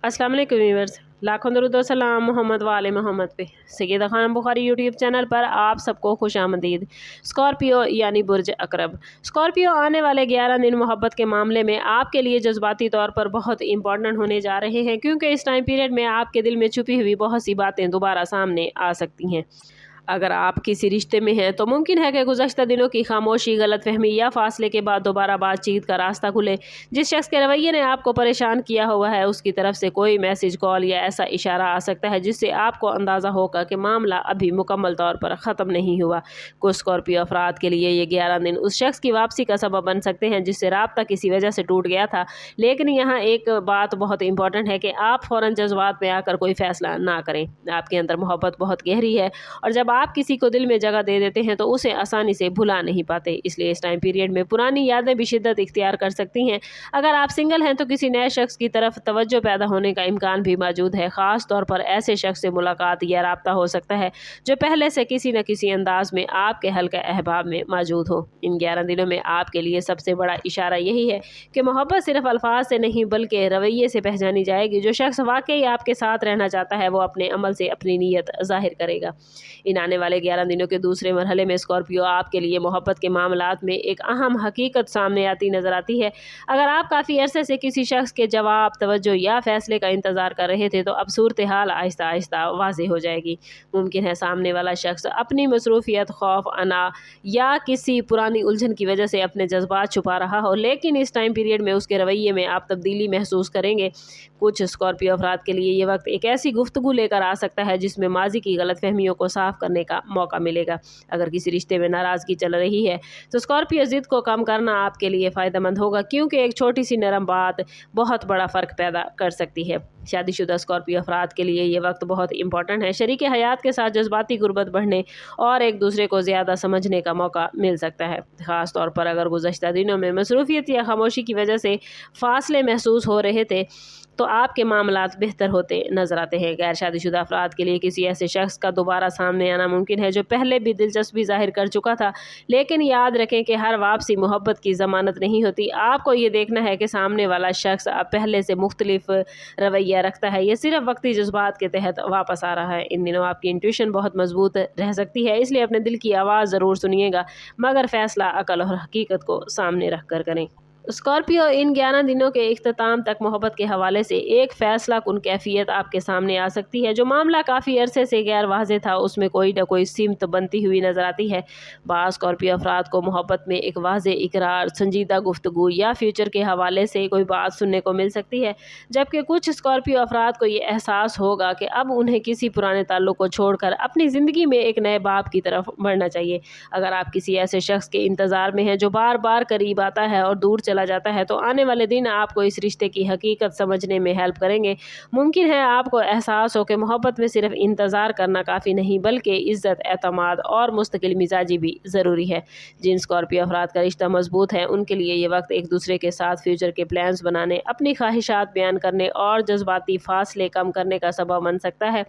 अस्सलाम वालेकुम व्यूअर्स, लाखों दरूद और सलाम मोहम्मद वाले मोहम्मद पे। सैयदा खानम बुखारी यूट्यूब चैनल पर आप सबको खुश आमदीद। स्कॉर्पियो यानी बुर्ज अकरब। स्कॉर्पियो आने वाले 11 दिन मोहब्बत के मामले में आपके लिए जज्बाती तौर पर बहुत इंपॉर्टेंट होने जा रहे हैं, क्योंकि इस टाइम पीरियड में आपके दिल में छुपी हुई बहुत सी बातें दोबारा सामने आ सकती हैं। अगर आप किसी रिश्ते में हैं तो मुमकिन है कि गुज़श्ता दिनों की खामोशी, गलतफहमी या फासले के बाद दोबारा बातचीत का रास्ता खुले। जिस शख्स के रवैये ने आपको परेशान किया हुआ है, उसकी तरफ से कोई मैसेज, कॉल या ऐसा इशारा आ सकता है जिससे आपको अंदाज़ा होगा कि मामला अभी मुकम्मल तौर पर ख़त्म नहीं हुआ। कुछ स्कॉर्पियो अफराद के लिए ये 11 दिन उस शख्स की वापसी का सबब बन सकते हैं जिससे राब्ता किसी वजह से टूट गया था। लेकिन यहाँ एक बात बहुत इंपॉर्टेंट है कि आप फ़ौरन जज्बात में आकर कोई फ़ैसला ना करें। आपके अंदर मोहब्बत बहुत गहरी है और जब आप किसी को दिल में जगह दे देते हैं तो उसे आसानी से भुला नहीं पाते। इसलिए इस टाइम पीरियड में पुरानी यादें भी शिद्दत इख्तियार कर सकती हैं। अगर आप सिंगल हैं तो किसी नए शख्स की तरफ तवज्जो पैदा होने का इम्कान भी मौजूद है। ख़ास तौर पर ऐसे शख्स से मुलाकात या राब्ता हो सकता है जो पहले से किसी न किसी अंदाज में आपके हल्के अहबाब में मौजूद हो। इन 11 दिनों में आपके लिए सबसे बड़ा इशारा यही है कि मोहब्बत सिर्फ अल्फाज से नहीं बल्कि रवैये से पहचानी जाएगी। जो शख्स वाकई आपके साथ रहना चाहता है वो अपने अमल से अपनी नीयत जाहिर करेगा। इन आने वाले 11 दिनों के दूसरे मरहले में स्कॉर्पियो आपके लिए मोहब्बत के मामलात में एक अहम हकीकत सामने आती नजर आती है। अगर आप काफ़ी अरसे से किसी शख्स के जवाब, तवज्जो या फैसले का इंतज़ार कर रहे थे तो अब सूरत हाल आहिस्ता आहिस्ता वाज़ेह हो जाएगी। मुमकिन है सामने वाला शख्स अपनी मसरूफियत, खौफ, अना या किसी पुरानी उलझन की वजह से अपने जज्बात छुपा रहा हो, लेकिन इस टाइम पीरियड में उसके रवैये में आप तब्दीली महसूस करेंगे। कुछ स्कॉर्पियो अफराद के लिए ये वक्त एक ऐसी गुफ्तगू लेकर आ सकता है जिसमें माजी की गलतफहमियों को साफ करने का मौका मिलेगा। अगर किसी रिश्ते में नाराज़गी चल रही है तो स्कॉर्पियो ज़िद को कम करना आपके लिए फ़ायदेमंद होगा, क्योंकि एक छोटी सी नरम बात बहुत बड़ा फ़र्क पैदा कर सकती है। शादीशुदा स्कॉर्पियो अफराद के लिए ये वक्त बहुत इंपॉर्टेंट है। शरीक हयात के साथ जज्बाती गुर्बत बढ़ने और एक दूसरे को ज़्यादा समझने का मौका मिल सकता है। ख़ास तौर पर अगर गुज़श्ता दिनों में मसरूफियत या खामोशी की वजह से फासले महसूस हो रहे थे तो आपके मामलात बेहतर होते नजर आते हैं। गैर शादीशुदा अफराद के लिए किसी ऐसे शख्स का दोबारा सामने आना मुमकिन है जो पहले भी दिलचस्पी जाहिर कर चुका था, लेकिन याद रखें कि हर वापसी मोहब्बत की ज़मानत नहीं होती। आपको ये देखना है कि सामने वाला शख्स अब पहले से मुख्तलिफ रवैया रखता है, ये सिर्फ वक्ती जज्बात के तहत वापस आ रहा है। इन दिनों आपकी इंट्यूशन बहुत मजबूत रह सकती है, इसलिए अपने दिल की आवाज़ ज़रूर सुनिएगा, मगर फ़ैसला अकल और हकीकत को सामने रख कर करें। स्कॉर्पियो इन 11 दिनों के इख्तिताम तक मोहब्बत के हवाले से एक फ़ैसला कुन कैफियत आपके सामने आ सकती है। जो मामला काफ़ी अरसे से गैर वाज़ेह था उसमें कोई न कोई सिमत बनती हुई नज़र आती है। बाज़ स्कॉर्पियो अफराद को मोहब्बत में एक वाज़ेह इकरार, संजीदा गुफ्तगू या फ्यूचर के हवाले से कोई बात सुनने को मिल सकती है, जबकि कुछ स्कॉर्पियो अफराद को ये एहसास होगा कि अब उन्हें किसी पुराने ताल्लुक़ को छोड़कर अपनी ज़िंदगी में एक नए बाब की तरफ बढ़ना चाहिए। अगर आप किसी ऐसे शख्स के इंतज़ार में हैं जो बार बार करीब आता है और दूर चला जाता है तो आने वाले दिन आपको इस रिश्ते की हकीकत समझने में हेल्प करेंगे। मुमकिन है आपको एहसास हो कि मोहब्बत में सिर्फ इंतज़ार करना काफ़ी नहीं बल्कि इज़्ज़त, एतमाद और मुस्तकिल मिजाजी भी ज़रूरी है। जिन स्कॉर्पियो अफराद का रिश्ता मजबूत है उनके लिए ये वक्त एक दूसरे के साथ फ्यूचर के प्लान्स बनाने, अपनी ख्वाहिशात बयान करने और जज्बाती फासले कम करने का सबब बन सकता है,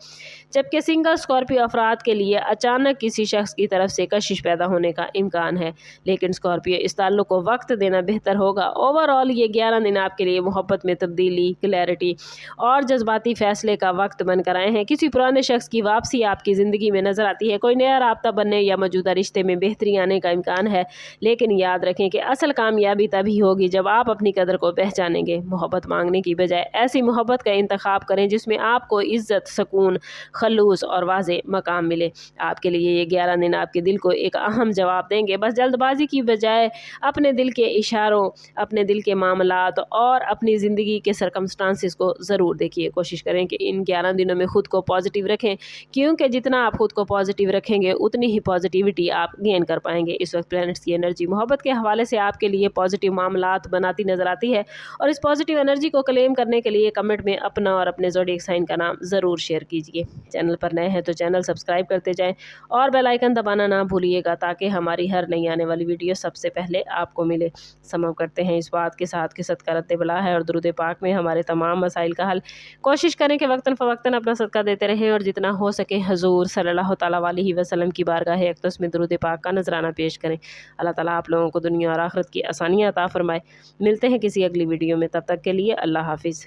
जबकि सिंगल स्कॉर्पियो अफराद के लिए अचानक किसी शख्स की तरफ से कशिश पैदा होने का इम्कान है। लेकिन स्कॉर्पियो इस ताल्लुक़ को वक्त देना बेहतर होगा। ओवरऑल ये 11 दिन आपके लिए मोहब्बत में तब्दीली, क्लैरिटी और जज्बाती फैसले का वक्त बनकर आए हैं। किसी पुराने शख्स की वापसी आपकी ज़िंदगी में नज़र आती है, कोई नया राब्ता बनने या मौजूदा रिश्ते में बेहतरी आने का इम्कान है। लेकिन याद रखें कि असल कामयाबी तभी होगी जब आप अपनी कदर को पहचानेंगे। मोहब्बत मांगने की बजाय ऐसी मोहब्बत का इंतखाब करें जिसमें आपको इज़्ज़त, सुकून, खलूस और वाज़ेह मकाम मिले। आपके लिए ये 11 दिन आपके दिल को एक अहम जवाब देंगे। बस जल्दबाजी की बजाय अपने दिल के इशारों, अपने दिल के मामलात और अपनी ज़िंदगी के सरकमस्टांसिस को ज़रूर देखिए। कोशिश करें कि इन 11 दिनों में ख़ुद को पॉजिटिव रखें, क्योंकि जितना आप ख़ुद को पॉजिटिव रखेंगे उतनी ही पॉजिटिविटी आप गेन कर पाएंगे। इस वक्त प्लैनेट्स की एनर्जी मोहब्बत के हवाले से आपके लिए पॉजिटिव मामलात बनाती नज़र आती है, और इस पॉजिटिव एनर्जी को क्लेम करने के लिए कमेंट में अपना और अपने ज़ोडिएक साइन का नाम ज़रूर शेयर कीजिए। चैनल पर नए हैं तो चैनल सब्सक्राइब करते जाएँ और बेल आइकन दबाना ना भूलिएगा, ताकि हमारी हर नई आने वाली वीडियो सबसे पहले आपको मिले। समझ करते हैं इस बात के साथ कि सदका रत्ते बला है और दुरूद पाक में हमारे तमाम मसाइल का हल। कोशिश करें कि वक्तन फ़वक्तन अपना सदका देते रहें और जितना हो सके हजूर सल्लल्लाहु तआला अलैहि वसल्लम की बारगाह अक़दस में दुरूद पाक का नजराना पेश करें। अल्लाह ताला आप लोगों को दुनिया और आखिरत की आसानियाँ अता फरमाए। मिलते हैं किसी अगली वीडियो में, तब तक के लिए अल्लाह हाफिज़।